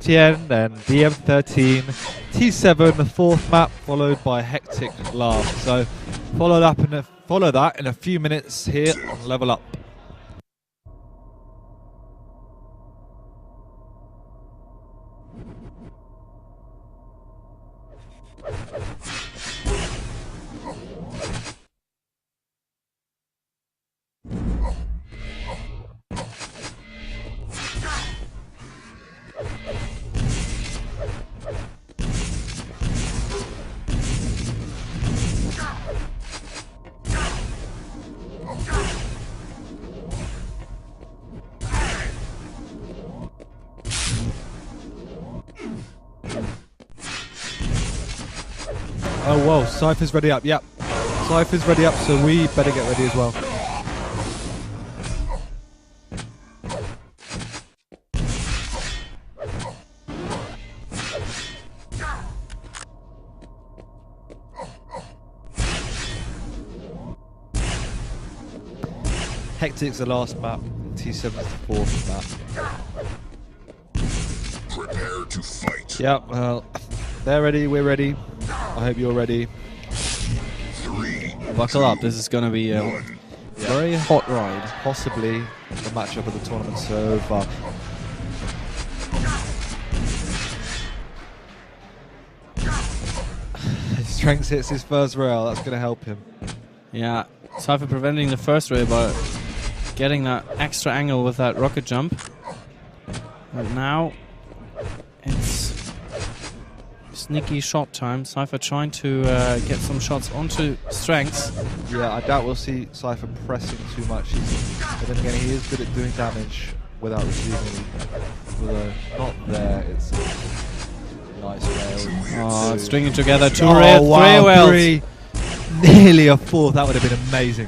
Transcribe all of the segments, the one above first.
FTN, then DM13, T7, the fourth map, followed by Hectic last. So follow that in a few minutes here on Level Up. Oh whoa, Cypher's ready up, yep. Cypher's ready up, so we better get ready as well. Hectic's the last map, T7's the fourth map. Prepare to fight. Yep, well, they're ready, we're ready. I hope you're ready. 3, Buckle up, this is going to be a very hot ride. Possibly the matchup of the tournament so far. Strenx hits his first rail, that's going to help him. Yeah, Cypher preventing the first rail by getting that extra angle with that rocket jump. And now it's sneaky shot time. Cypher trying to get some shots onto Strenx. Yeah, I doubt we'll see Cypher pressing too much. But then again, he is good at doing damage without receiving. Although not there, it's a nice rail. Oh, stringing together two Oh, rails, wow, three rails. three. Nearly a fourth, that would have been amazing.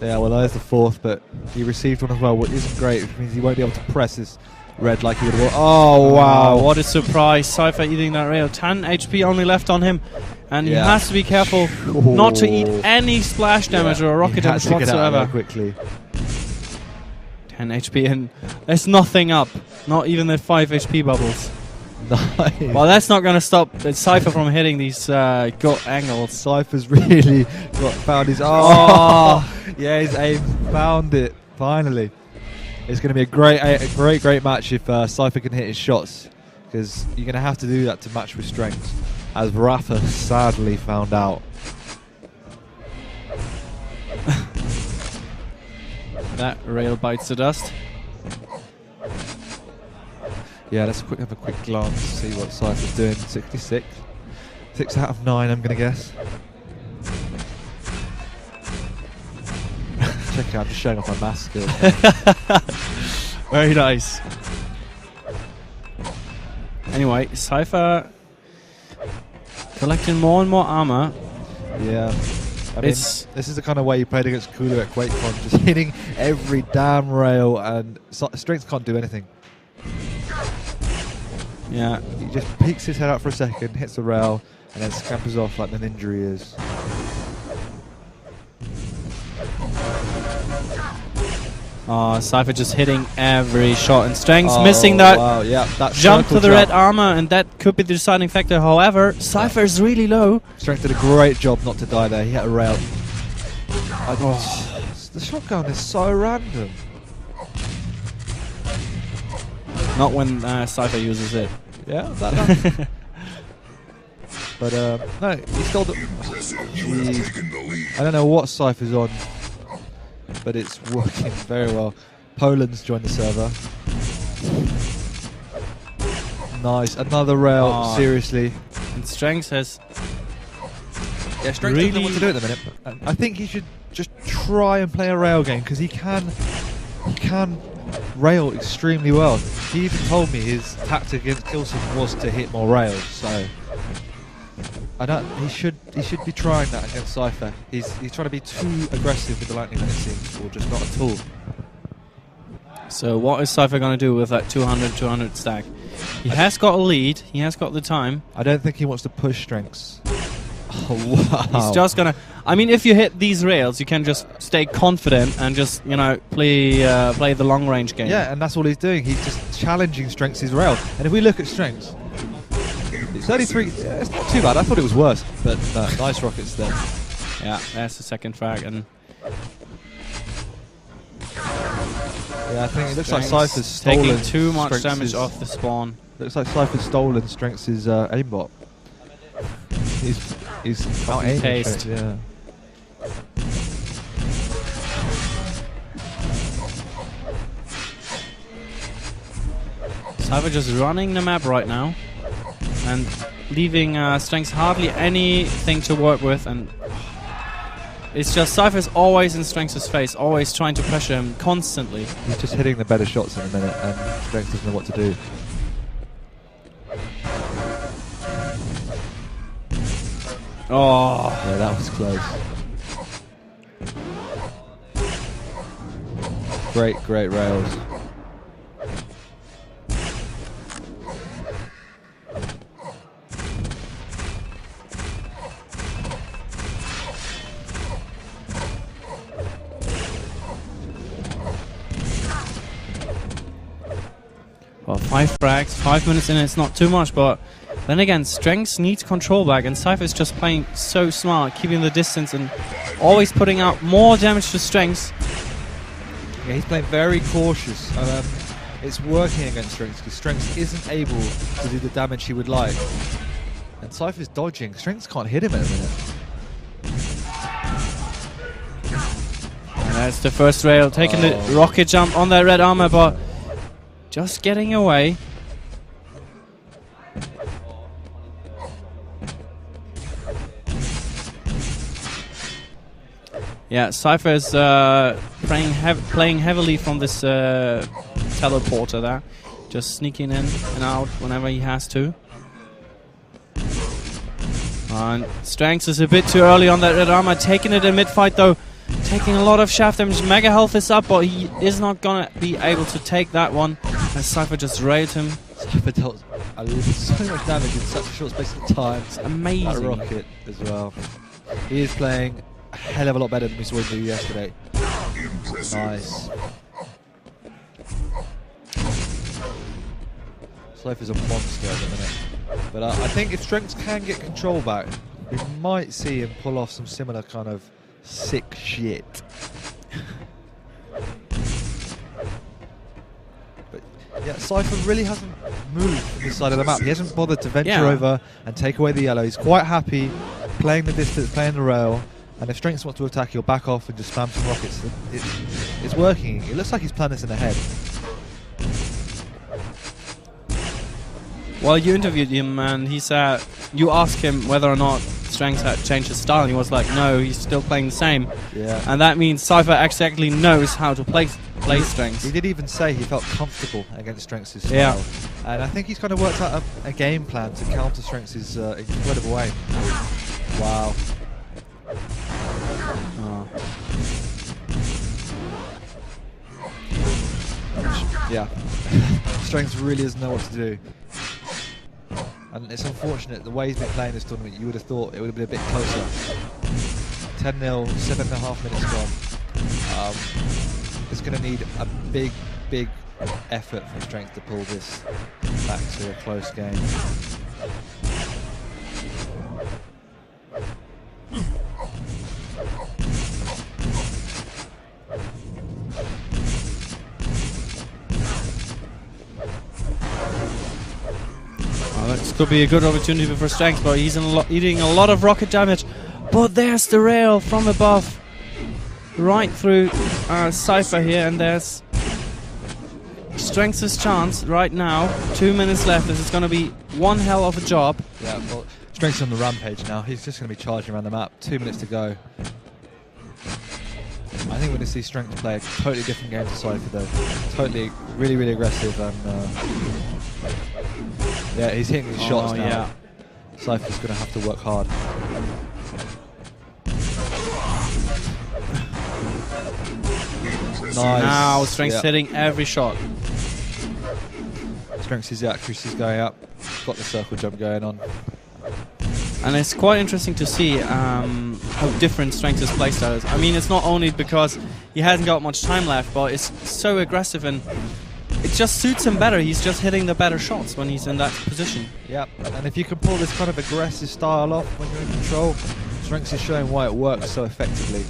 Yeah, well, there's the fourth, but he received one as well, which isn't great, which means he won't be able to press his red like he would have. Oh, wow. What a surprise. Cypher eating that rail. 10 HP only left on him. And he has to be careful not to eat any splash damage or rocket damage He has to get out whatsoever. of there quickly. 10 HP and there's nothing up. Not even the 5 HP bubbles. Nice. Well, that's not going to stop Cypher from hitting these gut angles. Cypher's really found his... Oh! Yeah, his aim found it, finally. It's going to be a great match if Cypher can hit his shots, because you're going to have to do that to match with Strenx, as Rafa sadly found out. That rail bites the dust. Yeah, let's have a quick glance to see what Cypher's doing. 66. 6 out of 9, I'm going to guess. Check out, I'm just showing off my math skills. Very nice. Anyway, Cypher collecting more and more armor. Yeah. I mean, this is the kind of way you played against Kulu at QuakeCon, just hitting every damn rail, and Strenx can't do anything. Yeah. He just peeks his head out for a second, hits the rail, and then scampers off like the ninja he is. Oh, Cypher just hitting every shot, and Strenx missing that, that jump to the red armor, and that could be the deciding factor. However, Cypher's really low. Strenx did a great job not to die there. He hit a rail. The shotgun is so random. Not when Cypher uses it. Yeah, that. But no, he stole the. I don't know what Cypher's on, but it's working very well. Poland's joined the server. Nice, another rail. Seriously. And Strenx has. Yeah, Strenx doesn't know what to do at the minute. I think he should just try and play a rail game, because he can rail extremely well. He even told me his tactic against Kilson was to hit more rails, so he should be trying that against Cypher. He's trying to be too aggressive with the lightning, it seems, or just not at all. So what is Cypher going to do with that 200-200 stack? He has got a lead. He has got the time. I don't think he wants to push Strenx. Oh, wow. He's just gonna. I mean, if you hit these rails, you can just stay confident and just play the long range game. Yeah, and that's all he's doing. He's just challenging Strenx's rail. And if we look at Strenx, it's 33. Yeah, it's not too bad. I thought it was worse, but nice rockets there. Yeah, that's the second frag, and yeah, I think it looks like Cypher's stolen. Taking too much Strenx's damage off the spawn. Looks like Cypher's stolen Strenx's aimbot. He's out aiming. Paste. Yeah. Cypher just running the map right now and leaving Strenx hardly anything to work with, and it's just Cypher's always in Strenx's face, always trying to pressure him constantly. He's just hitting the better shots in a minute, and Strenx doesn't know what to do. Oh, Yeah, that was close. Great rails. well, 5 frags, 5 minutes in, it's not too much, but then again, Strenx needs control back, and Cypher's just playing so smart, keeping the distance and always putting out more damage to Strenx. Yeah, he's playing very cautious. It's working against Strenx because Strenx isn't able to do the damage he would like. And Cypher's dodging. Strenx can't hit him at the minute. And that's the first rail, taking the rocket jump on that red armor, but just getting away. Yeah, Cypher is playing heavily from this teleporter there. Just sneaking in and out whenever he has to. And Strenx is a bit too early on that red armor, taking it in mid-fight though. Taking a lot of shaft damage. Mega health is up, but he is not gonna be able to take that one. And Cypher just railed him. Cypher dealt so much damage in such a short space of time. It's amazing. That rocket as well. He is playing a hell of a lot better than we saw him do yesterday. Nice. Cypher's a monster at the minute. But I think if Strenx can get control back, we might see him pull off some similar kind of sick shit. But yeah, Cypher really hasn't moved from this side of the map. He hasn't bothered to venture over and take away the yellow. He's quite happy playing the distance, playing the rail. And if Strenx wants to attack, he'll back off and just spam some rockets. It's working. It looks like he's planning this in the head. Well, you interviewed him and he said, you asked him whether or not Strenx had changed his style, and he was like, no, he's still playing the same. Yeah. And that means Cypher exactly knows how to play Strenx. He did even say he felt comfortable against Strenx's style. Yeah. And I think he's kind of worked out a game plan to counter Strenx's incredible aim. Wow. Oh. Yeah. Strenx really doesn't know what to do. And it's unfortunate, the way he's been playing this tournament, you would have thought it would have been a bit closer. 10-0, 7.5 minutes gone. It's going to need a big effort from Strenx to pull this back to a close game. This could be a good opportunity for Strenx, but he's eating a lot of rocket damage. But there's the rail from above, right through Cypher here, and there's Strenx's chance right now. 2 minutes left. This is going to be one hell of a job. Yeah, well, Strenx on the rampage now. He's just going to be charging around the map. 2 minutes to go. I think we're going to see Strenx play a totally different game to Cypher though. Totally, really aggressive, and yeah, he's hitting his shots now. Yeah. Cypher's going to have to work hard. Nice. Now Strenx hitting every shot. Strenx's accuracy's going up. Got the circle jump going on. And it's quite interesting to see how different Strenx's playstyle is. I mean, it's not only because he hasn't got much time left, but it's so aggressive and it just suits him better. He's just hitting the better shots when he's in that position. Yep, and if you can pull this kind of aggressive style off when you're in control, Strenx is showing why it works so effectively.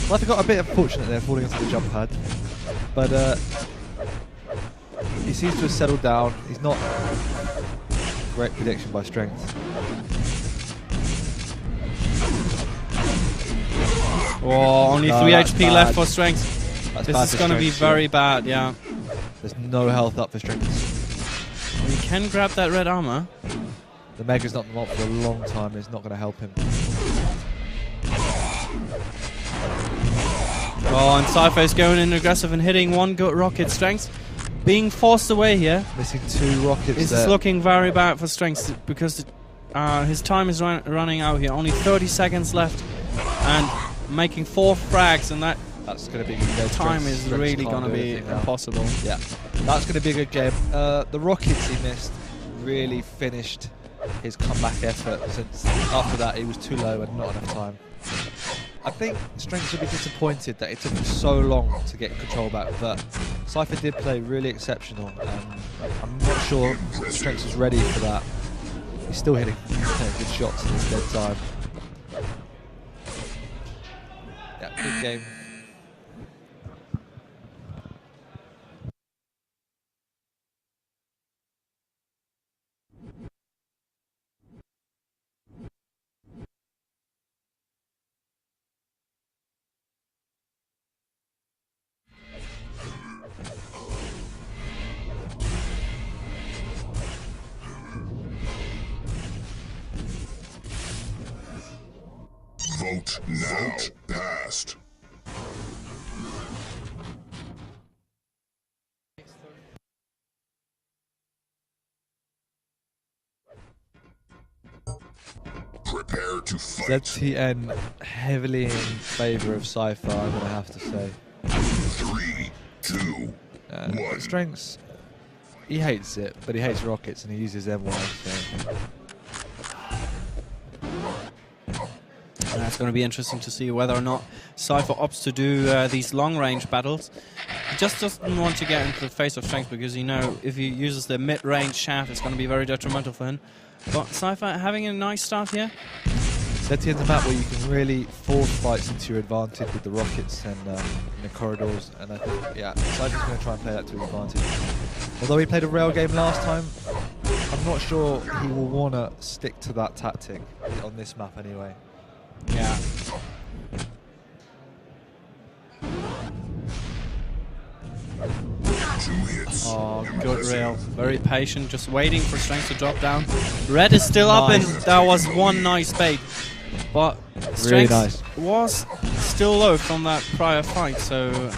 Cypher got a bit unfortunate there, falling into the jump pad, but he seems to have settled down. He's not great prediction by Strenx. Oh, only 3 HP bad. left for Strenx. This is going to be very bad, yeah. There's no health up for Strenx. He can grab that red armor. The Mega's not up for a long time. It's not going to help him. Oh, and Cypher is going in aggressive and hitting one good rocket. Strenx being forced away here. Missing 2 rockets. This is looking very bad for Strenx because his time is running out here. Only 30 seconds left and making 4 frags, and that's going to be a good game. Time is really going to be impossible. Yeah, that's going to be a good game. The rockets he missed really finished his comeback effort, since after that he was too low and not enough time. I think Strenx would be disappointed that it took him so long to get control back, but Cypher did play really exceptional. I'm not sure Strenx was ready for that. He's still hitting good shots in his dead time. Yeah, good game. Vote now. Passed. Prepare to fight. ZTN heavily in favour of Cypher, I'm going to have to say. 3, 2, 1. Strenx, he hates it, but he hates rockets and he uses them well. So. And it's going to be interesting to see whether or not Cypher opts to do these long-range battles. He just doesn't want to get into the face of Strenx because, you know, if he uses the mid-range shaft, it's going to be very detrimental for him. But Cypher having a nice start here. ZTN's a map where you can really force fights into your advantage with the rockets and in the corridors, and I think, yeah, Cypher's going to try and play that to his advantage. Although he played a rail game last time, I'm not sure he will want to stick to that tactic on this map anyway. Yeah. Oh, good rail. Very patient, just waiting for Strenx to drop down. Red is still up, and that was one nice bait. But Strenx was still low from that prior fight, so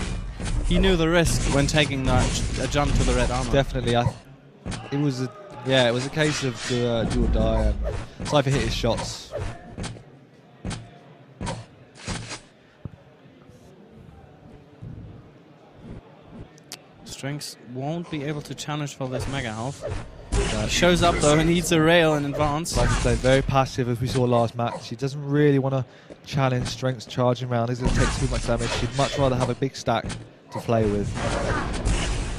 he knew the risk when taking that jump to the red armor. Definitely, it was a case of do or die, and Cypher hit his shots. Strenx won't be able to challenge for this mega health. He shows up though and needs a rail in advance. Cypher's played very passive, as we saw last match. He doesn't really want to challenge Strenx charging around. He's going to take too much damage. He'd much rather have a big stack to play with.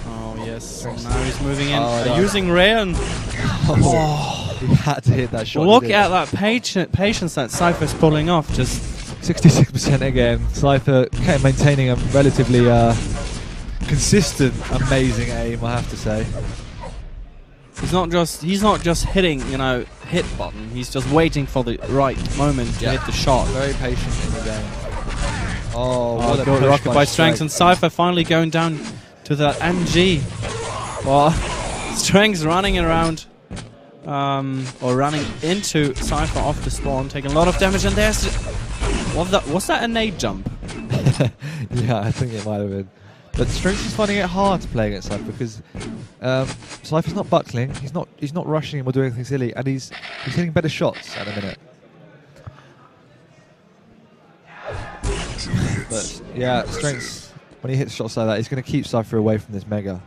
Oh yes, now he's moving in, using rail. And he had to hit that shot. Look at that patience that Cypher's pulling off. Just 66% again. Cypher maintaining a relatively consistent, amazing aim, I have to say. He's not just hitting, you know, hit button. He's just waiting for the right moment to hit the shot. Very patient in the game. Oh, what a good rocket by Strenx, and Cypher finally going down to that MG. Well, Strenx running around, or running into Cypher off the spawn, taking a lot of damage, and there's was that a nade jump? Yeah, I think it might have been. But Strenx is finding it hard to play against Cypher because Cypher's not buckling, he's not rushing him or doing anything silly, and he's hitting better shots at the minute. But yeah, Strenx, when he hits shots like that, he's going to keep Cypher away from this mega.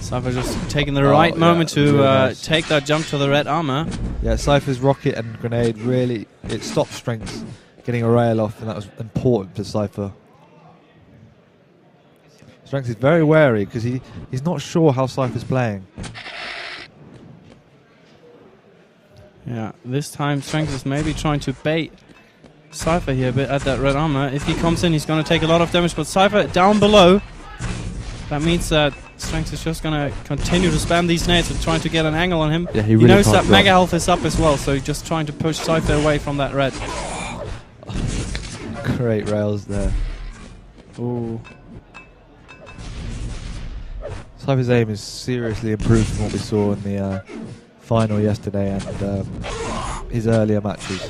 Cypher just taking the right moment to really nice. take that jump to the red armor. Yeah, Cypher's rocket and grenade really, it stopped Strenx getting a rail off, and that was important for Cypher. Strenx is very wary because he's not sure how Cypher's playing. Yeah, this time Strenx is maybe trying to bait Cypher here a bit at that red armor. If he comes in, he's going to take a lot of damage, but Cypher down below. That means that Strenx is just going to continue to spam these nades and trying to get an angle on him. Yeah, he knows that mega health is up as well, so he's just trying to push Cypher away from that red. Great rails there. Ooh. Cypher's aim is seriously improved from what we saw in the final yesterday and his earlier matches.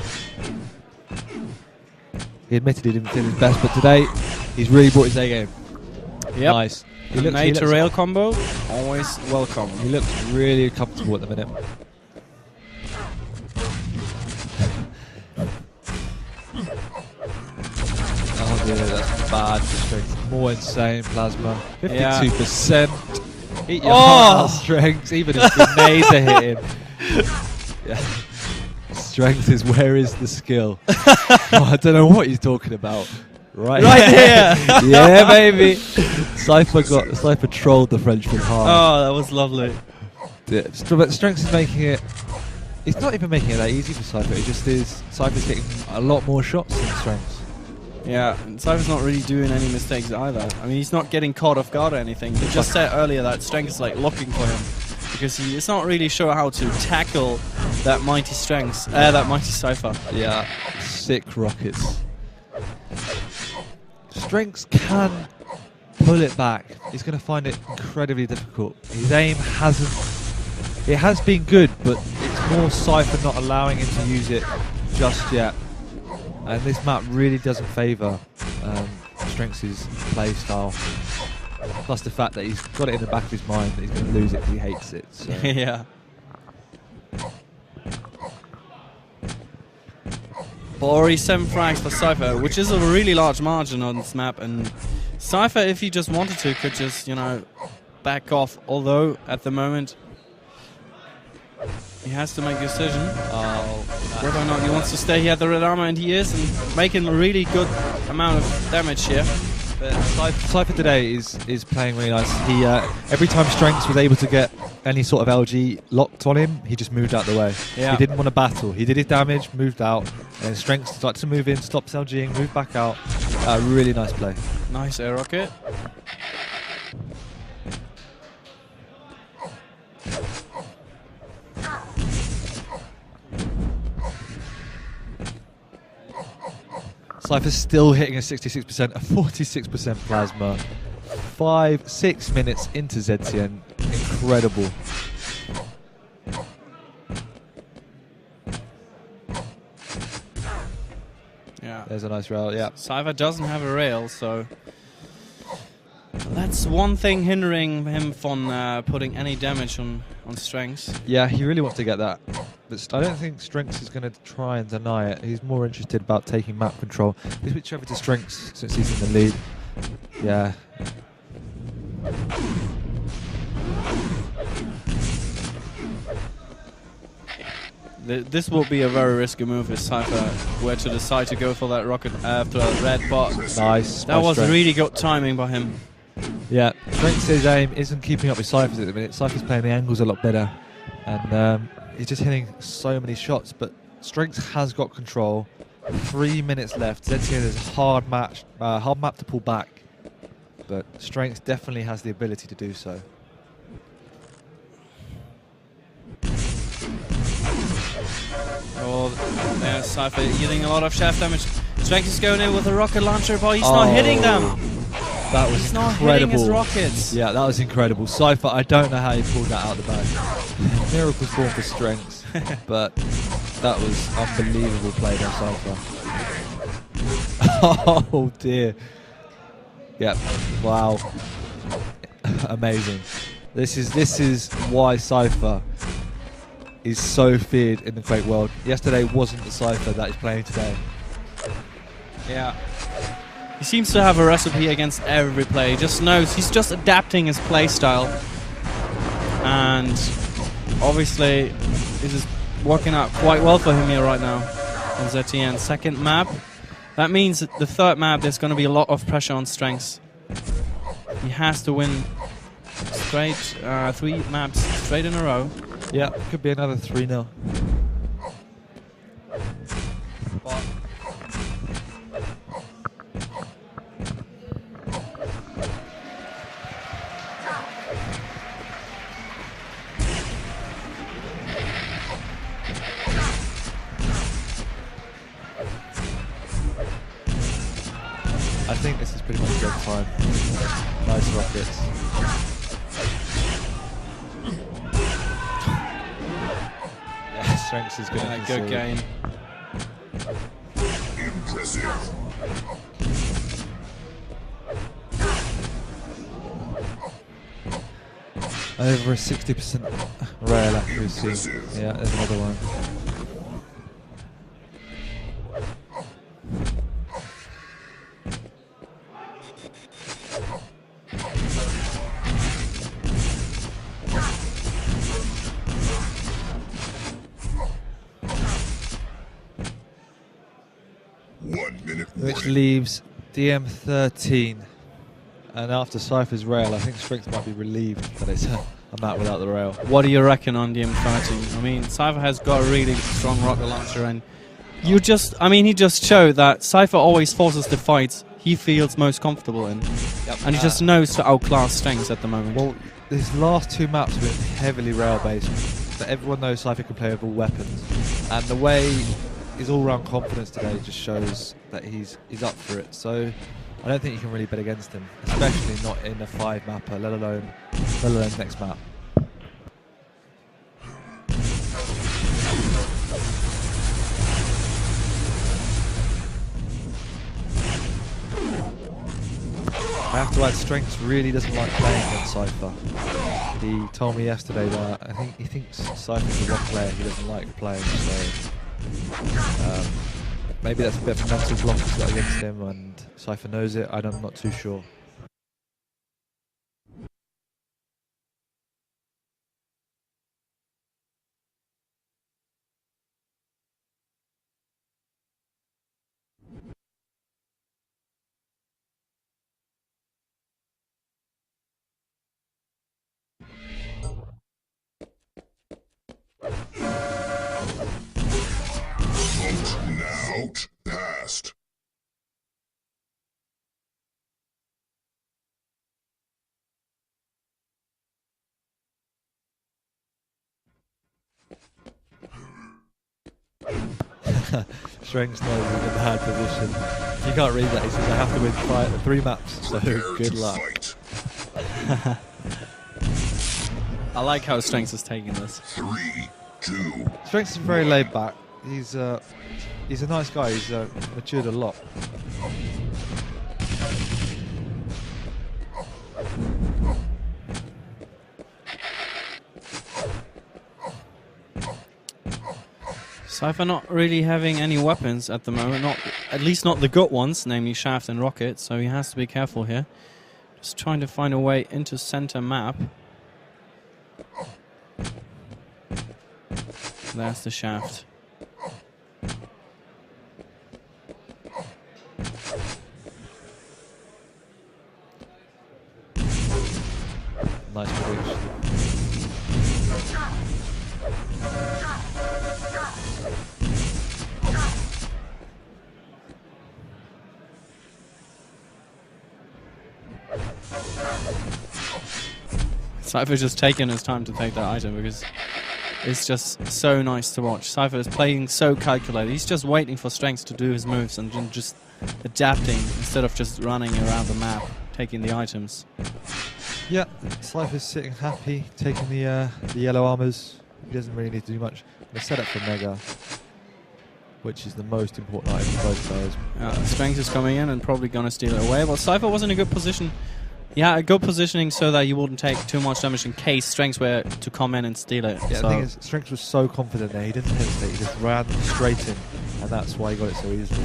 He admitted he didn't feel his best, but today he's really brought his A game. Yep. Nice. He looks rail combo, always welcome. He looks really comfortable at the minute. Oh dear, that's bad. Strength. More insane plasma. 52%. Eat your heart out, Strength. Even his grenades are hitting. Yeah. Strength is where is the skill? Oh, I don't know what he's talking about. Right here. Yeah, baby. Cypher trolled the Frenchman hard. Oh, that was lovely. Yeah, but Strenx is making it. It's not even making it that easy for Cypher. It just is. Cypher's getting a lot more shots than Strenx. Yeah, and Cypher's not really doing any mistakes either. I mean, he's not getting caught off guard or anything. He just said earlier that Strenx is like looking for him because he is not really sure how to tackle that mighty Strenx, that mighty Cypher. Yeah, sick rockets. Strenx can pull it back. He's going to find it incredibly difficult. His aim hasn't. It has been good, but it's more Cypher not allowing him to use it just yet. And this map really doesn't favour Strenx's play style. Plus the fact that he's got it in the back of his mind that he's going to lose it because he hates it. So. Yeah. But already 7 frags for Cypher, which is a really large margin on this map. And Cypher, if he just wanted to, could just, you know, back off. Although, at the moment, he has to make a decision. Whether or not he wants to stay here at the red armor, and he is, and making a really good amount of damage here. But Cypher today is playing really nice. He every time Strenx was able to get any sort of LG locked on him, he just moved out the way. Yeah. He didn't want to battle. He did his damage, moved out, and Strenx started to move in, stops LGing, moved back out. Really nice play. Nice air rocket. Cypher's still hitting a 66%, a 46% plasma. 6 minutes into ZCN. Incredible. Yeah. There's a nice rail, yeah. Cypher doesn't have a rail, so that's one thing hindering him from putting any damage on Strenx. Yeah, he really wants to get that. But I don't think Strenx is going to try and deny it. He's more interested about taking map control. He's switched over to Strenx since he's in the lead. Yeah. This will be a very risky move if Cypher were to decide to go for that rocket after that red, but nice. That was Strenx. really good timing by him. Yeah, Strenx's aim isn't keeping up with Cypher's at the minute. Cypher's playing the angles a lot better. And he's just hitting so many shots, but Strenx has got control. 3 minutes left. ZCN is a hard map to pull back, but Strenx definitely has the ability to do so. Oh, there's Cypher dealing a lot of shaft damage. Strenx is going in with a rocket launcher, but he's not hitting them. That was He's not incredible. hitting his rockets. Yeah, that was incredible. Cypher, I don't know how he pulled that out of the bag. Miracles born for Strenx, but that was unbelievable play by Cypher. Oh dear. Yep. Wow. Amazing. This is why Cypher is so feared in the Quake world. Yesterday wasn't the Cypher that is playing today. Yeah. He seems to have a recipe against every play. He just knows, he's just adapting his play style. and obviously this is working out quite well for him here right now on ZTN. Second map. That means that the third map there's going to be a lot of pressure on Strenx. He has to win straight 3 maps straight in a row. Yeah, could be another 3-0. I think this is pretty much good time. Nice rockets. Yeah, Strenx is going to good game. Impressive. Over a 60% rail accuracy. Yeah, there's another one. Which leaves DM13. And after Cypher's rail, I think Strenx might be relieved that it's a map without the rail. What do you reckon on DM13? I mean, Cypher has got a really strong rocket launcher, and he just showed that Cypher always forces the fights he feels most comfortable in. Yep. And he just knows to outclass Strenx at the moment. Well, these last 2 maps have been heavily rail-based, but everyone knows Cypher can play with all weapons. And the way his all-round confidence today just shows that he's up for it. So I don't think you can really bet against him, especially not in a 5-mapper, let alone next map. I have to add, Strenx really doesn't like playing against Cypher. He told me yesterday that I think he thinks Cypher's the one player he doesn't like playing, so maybe that's a bit of a mental block he's got against him, and Cypher knows it. I'm not too sure. Vote passed. Strenx knows he's in a bad position. You can't read that. He says I have to win 3 maps, so good luck. I like how Strenx is taking this. 3, 2. Strenx is very laid back. He's a nice guy. He's matured a lot. Cypher not really having any weapons at the moment, at least not the good ones, namely shaft and rocket, so he has to be careful here. Just trying to find a way into center map. There's the shaft. Nice prediction. Cypher's just taking his time to take that item because it's just so nice to watch. Cypher is playing so calculated. He's just waiting for Strenx to do his moves and then just adapting instead of just running around the map, taking the items. Yeah, Cypher's sitting happy, taking the yellow armors. He doesn't really need to do much. The setup for Mega, which is the most important item for both players. Strenx is coming in and probably going to steal it away. Well, Cypher was in a good position. Yeah, a good positioning so that you wouldn't take too much damage in case Strenx were to come in and steal it. Yeah, so the thing is, Strenx was so confident there, he didn't hesitate, he just ran straight in, and that's why he got it so easily.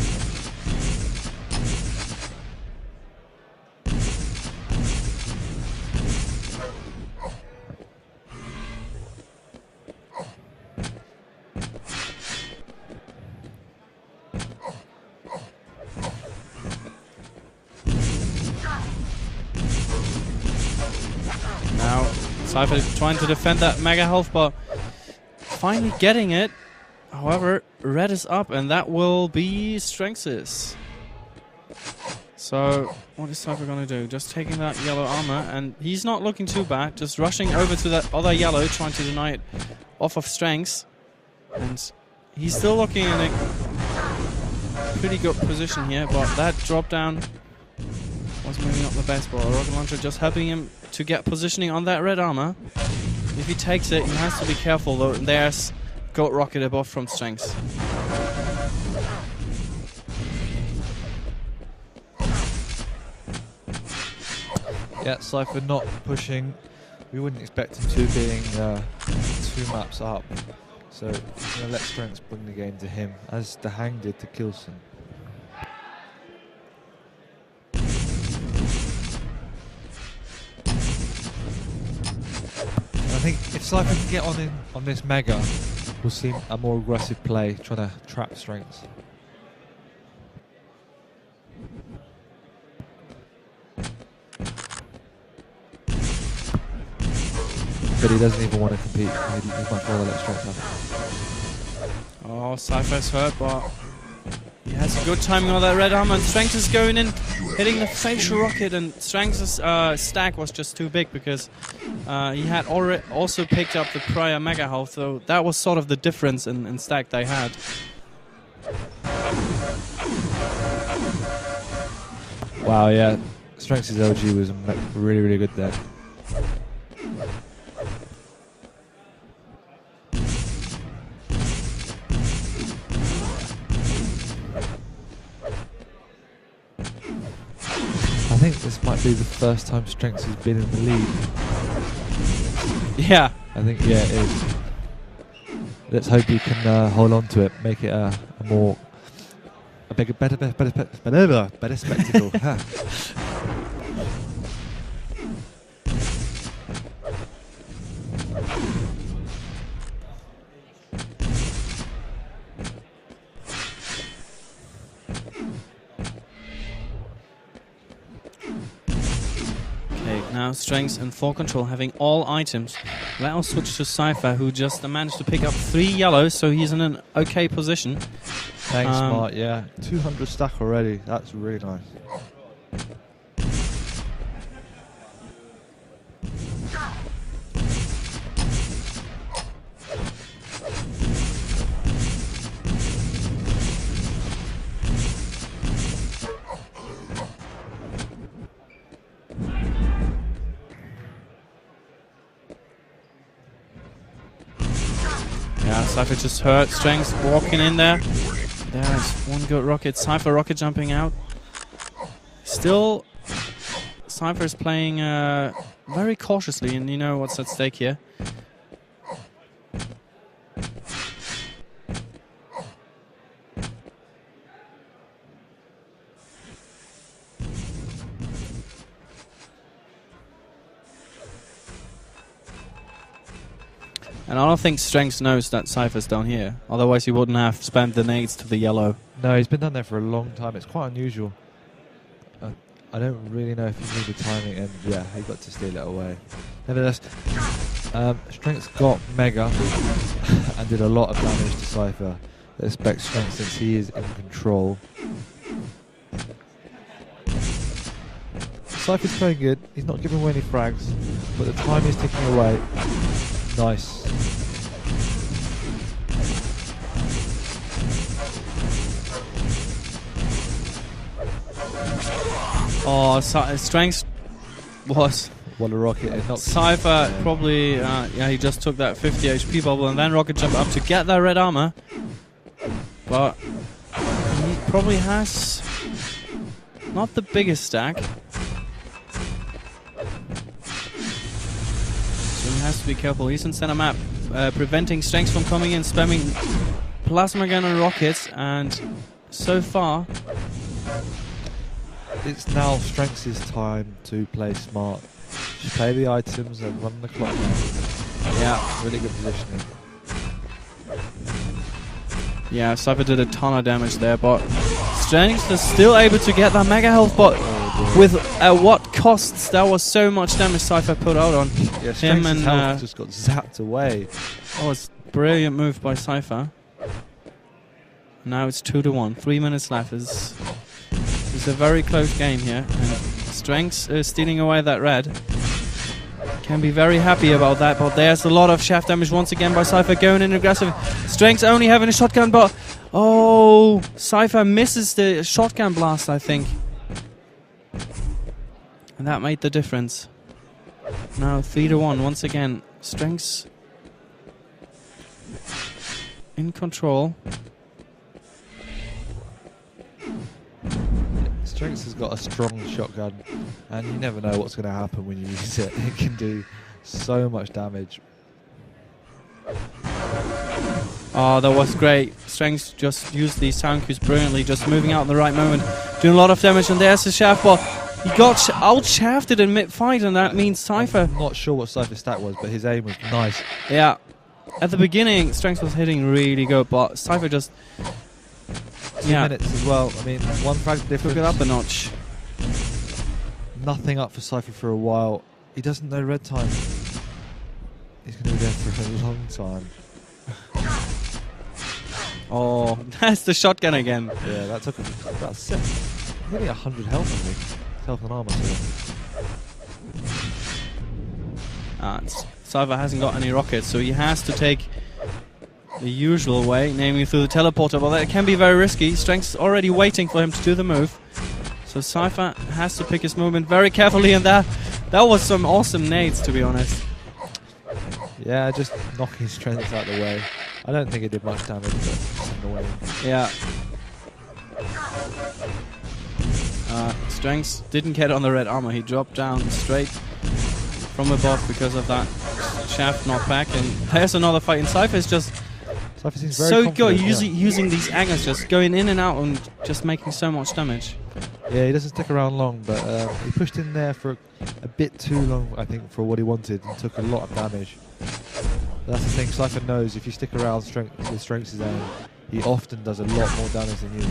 Cypher trying to defend that mega health, but finally getting it. However, red is up, and that will be Strenx's. So, what is Cypher going to do? Just taking that yellow armor, and he's not looking too bad. Just rushing over to that other yellow, trying to deny it off of Strenx. And he's still looking in a pretty good position here, but that drop down was maybe not the best. But a rocket launcher just helping him to get positioning on that red armor. If he takes it, he has to be careful though. There's goat rocket above from Strenx. Yeah, Cypher not pushing. We wouldn't expect him to, being 2 maps up. So he's going to let Strenx bring the game to him, as the Hang did to Kilson. I think if Cypher can get on this Mega, we'll see a more aggressive play, trying to trap Strenx. But he doesn't even want to compete. He'd much rather let Strenx have it. Oh, Cypher's hurt, but he has a good timing on that red armor, and Strenx is going in, hitting the facial rocket, and Strenx's stack was just too big because he had already also picked up the prior mega health, so that was sort of the difference in stack they had. Wow, yeah. Strenx's LG was really, really good there. I think this might be the first time Strenx has been in the lead. Yeah. I think, yeah, it is. Let's hope he can hold on to it, make it a better spectacle. Now Strenx in full control, having all items. Let us switch to Cypher, who just managed to pick up 3 yellows, so he's in an okay position. Thanks, Smart, yeah. 200 stack already. That's really nice. Yeah, Cypher just hurt. Strenx walking in there. There's one good rocket. Cypher rocket jumping out. Still, Cypher's playing very cautiously, and you know what's at stake here. And I don't think Strenx knows that Cypher's down here. Otherwise, he wouldn't have spammed the nades to the yellow. No, he's been down there for a long time. It's quite unusual. I don't really know if he knew the timing, and yeah, he got to steal it away. Nevertheless, Strenx got Mega and did a lot of damage to Cypher. I expect Strenx, since he is in control. Cypher's playing good. He's not giving away any frags, but the time is ticking away. Nice. Oh, Strenx was... What a rocket. Cypher probably... yeah, he just took that 50 HP bubble and then rocket jump up to get that red armor. But he probably has not the biggest stack. So he has to be careful. He's in center map, preventing Strenx from coming in, spamming plasma gun and rockets, and so far... It's now Strenx's time to play smart. Just play the items and run the clock now. Yeah, really good positioning. Yeah, Cypher did a ton of damage there, but Strenx is still able to get that mega health, but with what costs? That was so much damage Cypher put out on Yeah, him, and health just got zapped away. oh, it's a brilliant move by Cypher. Now it's 2-1. 3 minutes left. It's a very close game here. And Strenx stealing away that red. Can be very happy about that, but there's a lot of shaft damage once again by Cypher going in aggressive. Strenx only having a shotgun, but oh, Cypher misses the shotgun blast, I think. And that made the difference. Now 3-1 once again. Strenx in control. Strenx has got a strong shotgun, and you never know what's going to happen when you use it. It can do so much damage. Oh, that was great. Strenx just used these sound cues brilliantly, just moving out in the right moment, doing a lot of damage, and there's the shaft, but he got out-shafted in mid-fight, and that means Cypher... I'm not sure what Cypher's stat was, but his aim was nice. Yeah. At the beginning, Strenx was hitting really good, but Cypher just... 2 minutes as well. I mean, one frag difference. Took it up a notch. Nothing up for Cypher for a while. He doesn't know red time. He's going to be there for a long time. Oh, that's the shotgun again. Yeah, that took about nearly 100 health, I think. Health and armor. Cypher hasn't got any rockets, so he has to take the usual way, namely through the teleporter, but that can be very risky. Strenx already waiting for him to do the move. So Cypher has to pick his movement very carefully, and that was some awesome nades, to be honest. Yeah, just knocking Strenx out of the way. I don't think it did much damage, but it's annoying. Yeah. Strenx didn't get on the red armor. He dropped down straight from above because of that shaft knockback, and there's another fight. And Cypher is just so good using these angles, just going in and out and just making so much damage. Yeah, he doesn't stick around long, but he pushed in there for a bit too long, I think, for what he wanted, and took a lot of damage. But that's the thing, Cypher knows if you stick around with Strenx's aim, he often does a lot more damage than you.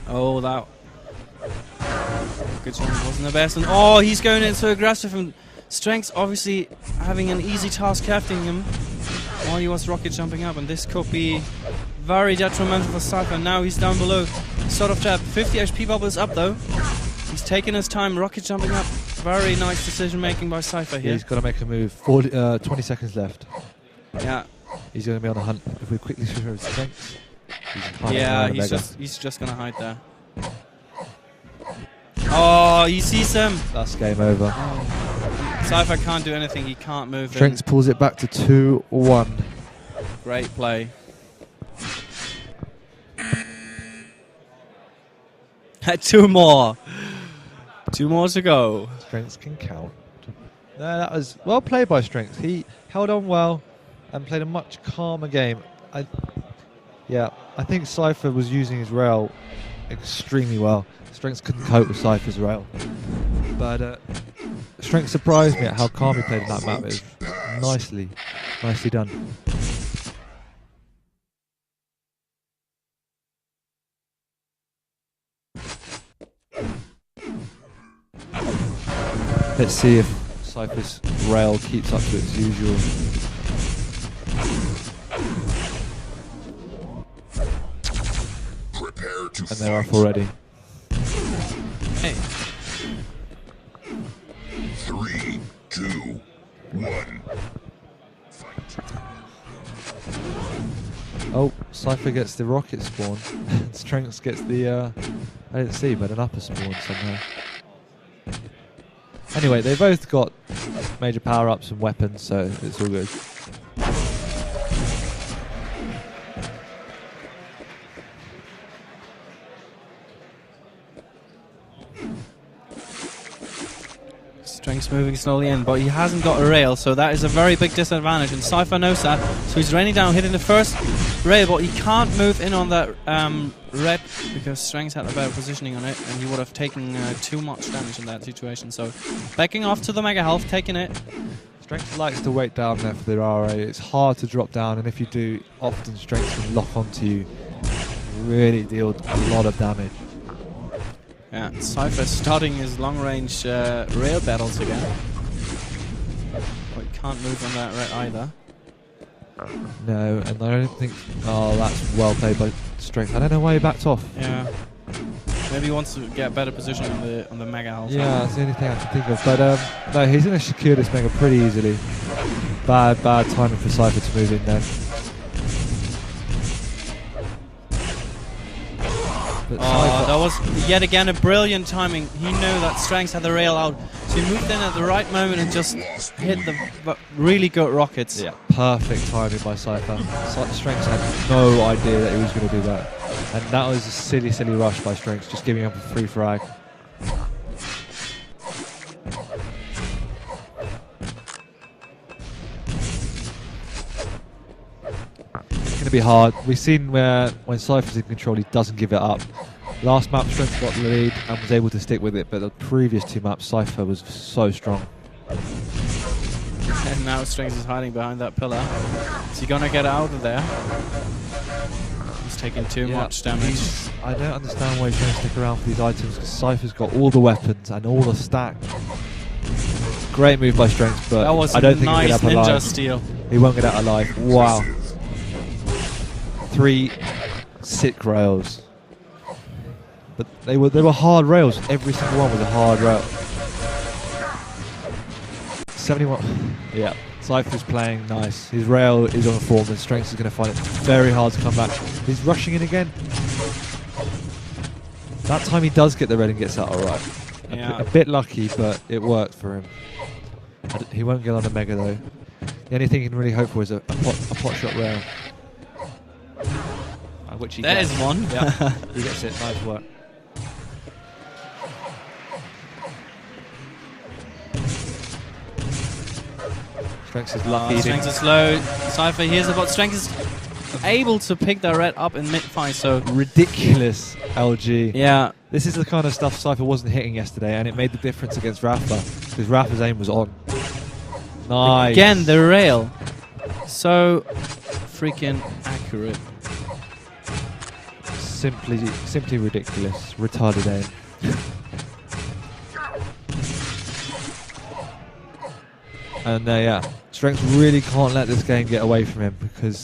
Oh, that good jump wasn't the best, and oh, he's going in so aggressive, and Strenx obviously having an easy task crafting him while he was rocket jumping up, and this could be very detrimental for Cypher. Now he's down below, sort of jab. 50 HP bubbles up though. He's taking his time, rocket jumping up. Very nice decision making by Cypher here. Yeah, he's got to make a move. 20 seconds left. Yeah. He's going to be on the hunt. If we quickly show his strength, he's just going to hide there. Oh, he sees him. That's game over. Cypher can't do anything. He can't move. Strenx pulls it back to 2-1. Great play. Two more to go. Strenx can count. No, that was well played by Strenx. He held on well and played a much calmer game. I think Cypher was using his rail extremely well. Strenx couldn't cope with Cypher's rail. But Strenx surprised me at how calm he played in that map. It was nicely done. Let's see if Cypher's rail keeps up to its usual. Prepare to And they're off already. Hey. 3, 2, 1. Oh, Cypher gets the rocket spawn. Strenx gets the, I didn't see, but an upper spawn somehow. Anyway, they both got major power-ups and weapons, so it's all good. Strenx moving slowly in, but he hasn't got a rail, so that is a very big disadvantage, and Cypher knows that, so he's raining down, hitting the first rail, but he can't move in on that red, because Strenx had a better positioning on it, and he would have taken too much damage in that situation, so backing off to the mega health, taking it. Strenx likes to wait down there for the RA. It's hard to drop down, and if you do, often Strenx can lock onto you, really deal a lot of damage. Yeah, Cypher starting his long-range rail battles again. But he can't move on that red either. No, and I don't think... Oh, that's well played by Strenx. I don't know why he backed off. Yeah. Maybe he wants to get a better position on the mega health. Yeah, that's the only thing I can think of. But no, he's going to secure this mega pretty easily. Bad timing for Cypher to move in there. Oh, that was yet again a brilliant timing. He knew that Strenx had the rail out, so he moved in at the right moment and just hit the really good rockets. Yeah, perfect timing by Cypher. Strenx had no idea that he was going to do that. And that was a silly rush by Strenx, just giving up a free frag. It's going to be hard. We've seen where when Cypher's in control, he doesn't give it up. Last map, Strenx got the lead and was able to stick with it, but the previous two maps, Cypher was so strong. And now Strenx is hiding behind that pillar. Is he going to get out of there? He's taking too much damage. I don't understand why he's going to stick around for these items, because Cypher's got all the weapons and all the stack. Great move by Strenx, but that was I don't think nice he'll get out ninja alive. steal. He won't get out alive. Wow. 3 sick rails. But they were hard rails. Every single one was a hard rail. 71. Yeah. Cypher's playing nice. His rail is on form, and Strenx is going to find it very hard to come back. He's rushing in again. That time he does get the red and gets out alright. Yeah. A bit lucky, but it worked for him. He won't get on the mega though. The only thing he can really hope for is a pot shot rail. Which he There's gets. one. Yeah, he gets it. Nice work. Strenx is lucky. Strenx is slow. Cypher hears about Strenx is able to pick that red up in mid-fight, so... Ridiculous LG. Yeah. This is the kind of stuff Cypher wasn't hitting yesterday, and it made the difference against Rafa, because Rafa's aim was on. Nice. Again, the rail. So freaking accurate. Simply ridiculous. Retarded aim. And yeah, Strenx really can't let this game get away from him, because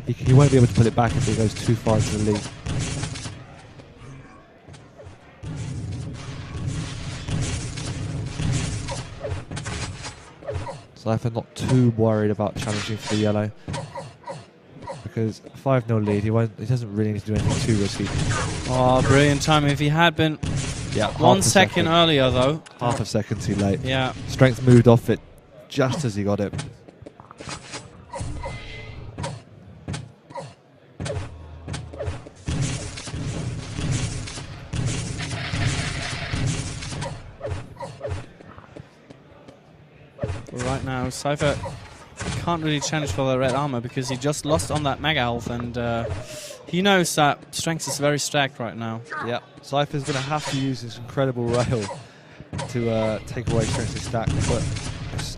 he won't be able to pull it back if he goes too far into the lead. Cypher not too worried about challenging for the yellow, because 5-0 lead, he doesn't really need to do anything too risky. Oh, brilliant timing. If he had been 1 second earlier, though. Half a second too late. Yeah. Strenx moved off it just as he got it. Right now, Cypher can't really challenge for the red armor because he just lost on that mega health, and he knows that Strenx is very stacked right now. Yeah, Cypher's going to have to use this incredible rail to take away Strenx's stack, but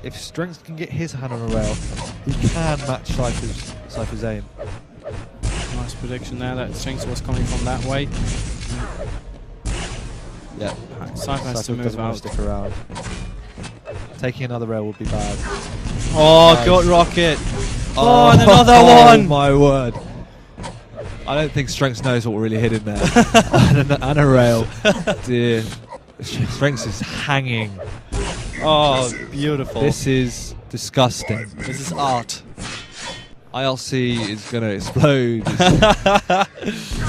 if Strenx can get his hand on a rail, he can match Cypher's aim. Nice prediction there that Strenx was coming from that way. Yeah, Cypher has to move doesn't want out. to stick around. Taking another rail would be bad. Oh, Nice. good rocket. Oh, and another one. Oh my word. I don't think Strenx knows what really hit him there. and a rail. Dear. Strenx is hanging. Oh, beautiful. This is disgusting. This is art. ILC is going to explode. I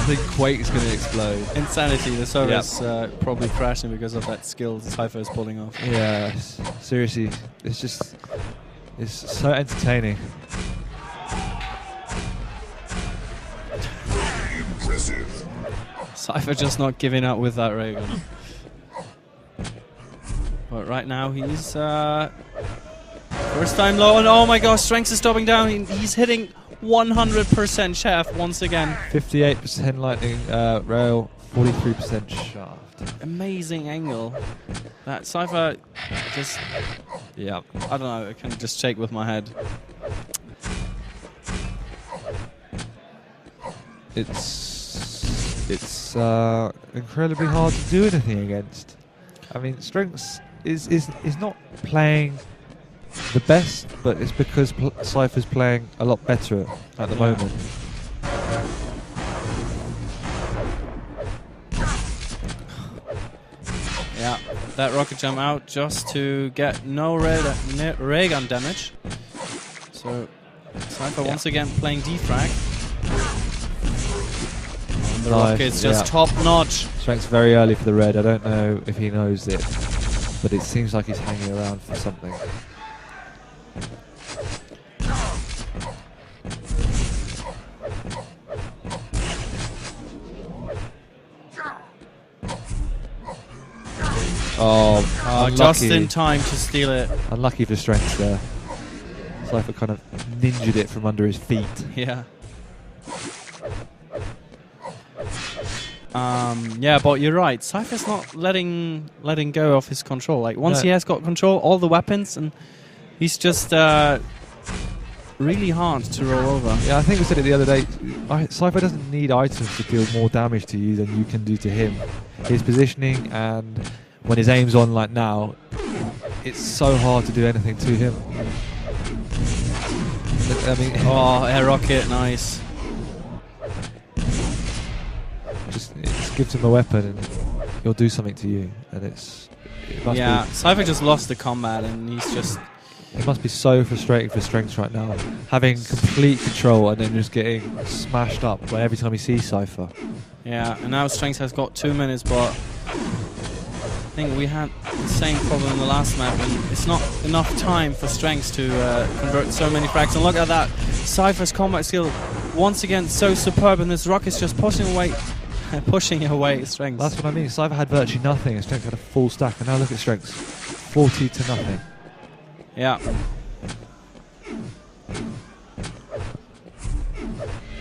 think Quake is going to explode. Insanity. The server is probably crashing because of that skill Cypher is pulling off. Yeah, seriously. It's so entertaining. Impressive. Cypher just not giving up with that ray gun. But right now he's first time low, and oh my gosh, Strenx is stopping down. He's hitting 100% shaft once again. 58% lightning rail, 43% shaft. Amazing angle. That Cypher just, Yeah. I don't know, I can just shake with my head. It's it's incredibly hard to do anything against. I mean, Strenx is not playing the best, but it's because Cypher's playing a lot better at the moment. Yeah, that rocket jump out just to get no ray gun damage. So Cypher once again playing defrag. And the rocket's just top notch. Strenx very early for the red. I don't know if he knows it, but it seems like he's hanging around for something. Oh, just in time to steal it. Unlucky for Strenx there. Cypher kind of ninja'd it from under his feet. Yeah. Yeah, but you're right. Cypher's not letting go of his control. Like once he has got control, all the weapons, and he's just really hard to roll over. Yeah, I think we said it the other day. Cypher doesn't need items to deal more damage to you than you can do to him. His positioning and when his aim's on like now, it's so hard to do anything to him. I mean, oh, air rocket, nice. Just gives him a weapon and he'll do something to you, and it must be, Cypher just lost the combat, and he's just. It must be so frustrating for Strenx right now, having complete control and then just getting smashed up by every time he sees Cypher. Yeah, and now Strenx has got 2 minutes, but I think we had the same problem in the last map when it's not enough time for Strenx to convert so many frags. And look at that, Cypher's combat skill once again so superb, and this rocket's just pushing away Strenx. That's what I mean. Cypher had virtually nothing, and Strenx had a full stack, and now look at Strenx, 40 to nothing. Yeah.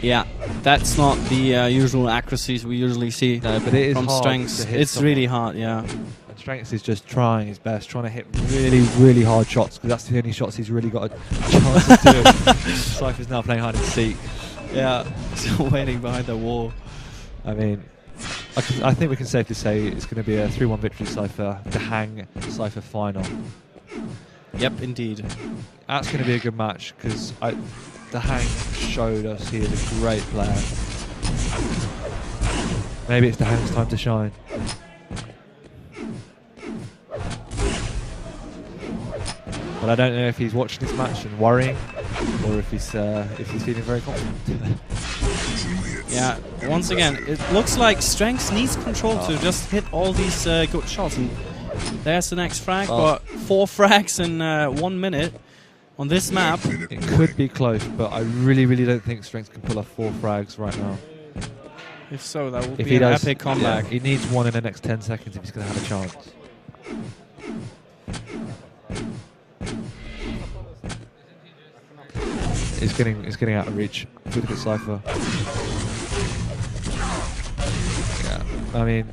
Yeah, that's not the usual accuracies we usually see but it is from hard Strenx. to hit It's really hard, yeah. And Strenx is just trying his best, trying to hit really, really hard shots, because that's the only shots he's really got a chance of doing. Cypher's now playing hide and seek. Yeah, still waiting behind the wall. I mean, I think we can safely say it's going to be a 3-1 victory Cypher, the Hang Cypher final. Yep, indeed. That's going to be a good match, because the Hang showed us he is a great player. Maybe it's the Hang's time to shine. But I don't know if he's watching this match and worrying, or if he's feeling very confident. Yeah, once again, it looks like Strenx needs control to just hit all these good shots. And there's the next frag, but 4 frags in 1 minute on this map. It could be close, but I really, really don't think Strenx can pull off 4 frags right now. If so, that would be an epic comeback. Yeah, he needs 1 in the next 10 seconds if he's going to have a chance. It's getting out of reach. Look at Cypher. Yeah, I mean.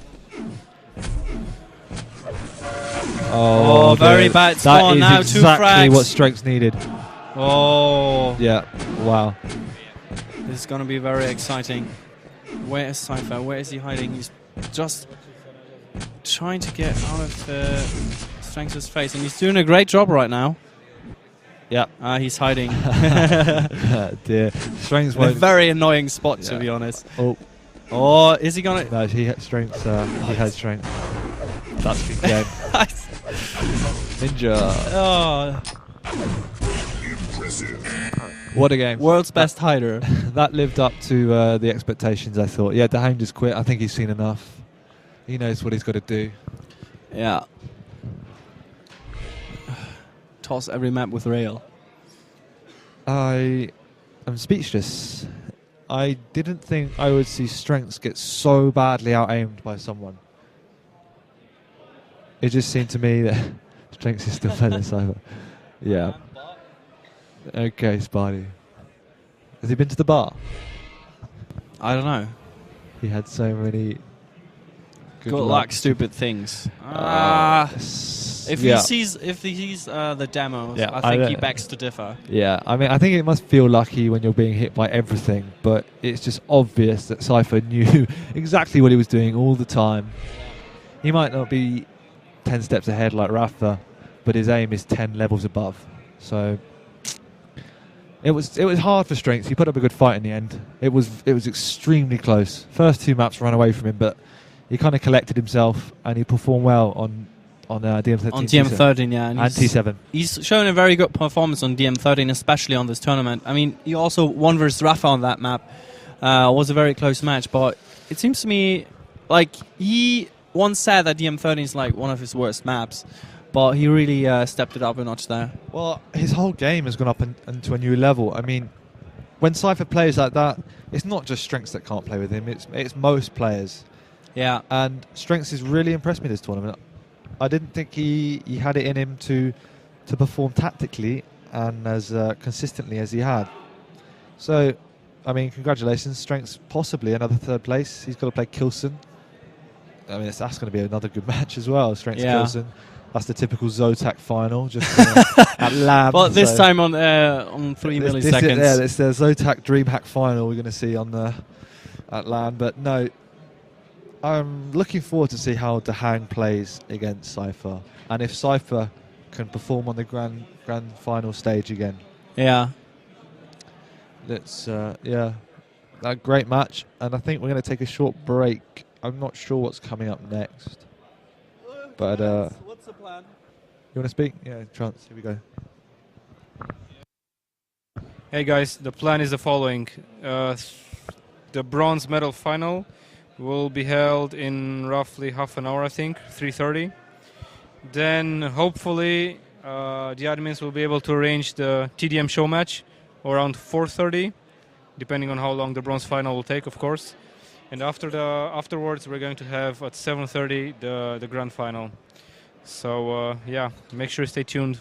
Oh, very bad spawn now. 2 frags. Exactly what Strenx needed. Oh. Yeah. Wow. This is going to be very exciting. Where is Cypher? Where is he hiding? He's just trying to get out of Strenx's face, and he's doing a great job right now. Yeah. He's hiding. Dear. Strenx a very annoying spot, to be honest. Oh, is he gonna? No, he had Strenx. He had Strenx. That's good game. Ninja. Oh. What a game. World's best hider. That lived up to the expectations, I thought. Yeah, the Hang just quit. I think he's seen enough. He knows what he's got to do. Yeah. Toss every map with rail. I am speechless. I didn't think I would see Strenx get so badly out-aimed by someone. It just seemed to me that Strenx is still better than Cypher. Yeah. Okay, Sparty. Has he been to the bar? I don't know. He had so many good luck stupid things. If he sees the demos, Yeah, I think he begs to differ. Yeah, I mean, I think it must feel lucky when you're being hit by everything, but it's just obvious that Cypher knew exactly what he was doing all the time. He might not be 10 steps ahead like Rafa, but his aim is 10 levels above. So it was hard for Strenx. He put up a good fight in the end. It was extremely close. First 2 maps ran away from him, but he kind of collected himself and he performed well on DM13. On DM13, yeah. And T7. He's shown a very good performance on DM13, especially on this tournament. I mean, he also won versus Rafa on that map. Was a very close match, but it seems to me like he once said that DM13 is like one of his worst maps, but he really stepped it up a notch there. Well, his whole game has gone up into a new level. I mean, when Cypher plays like that, it's not just Strenx that can't play with him, it's most players. Yeah. And Strenx has really impressed me this tournament. I didn't think he had it in him to perform tactically and as consistently as he had. So, I mean, congratulations, Strenx, possibly another 3rd place. He's got to play Kilson. I mean, that's going to be another good match as well, Strenx Kilson. That's the typical Zotac final, just at LAN. But this time on 3 milliseconds. Yeah, it's the Zotac DreamHack final we're going to see at LAN. But no, I'm looking forward to see how Dahang plays against Cypher, and if Cypher can perform on the grand final stage again. Yeah. Let's a great match, and I think we're going to take a short break. I'm not sure what's coming up next, but what's the plan? You want to speak? Yeah, chance. Here we go. Hey guys, the plan is the following: the bronze medal final will be held in roughly half an hour, I think, 3:30. Then hopefully the admins will be able to arrange the TDM show match around 4:30, depending on how long the bronze final will take, of course. And afterwards, we're going to have at 7:30 the grand final. So yeah, make sure to stay tuned.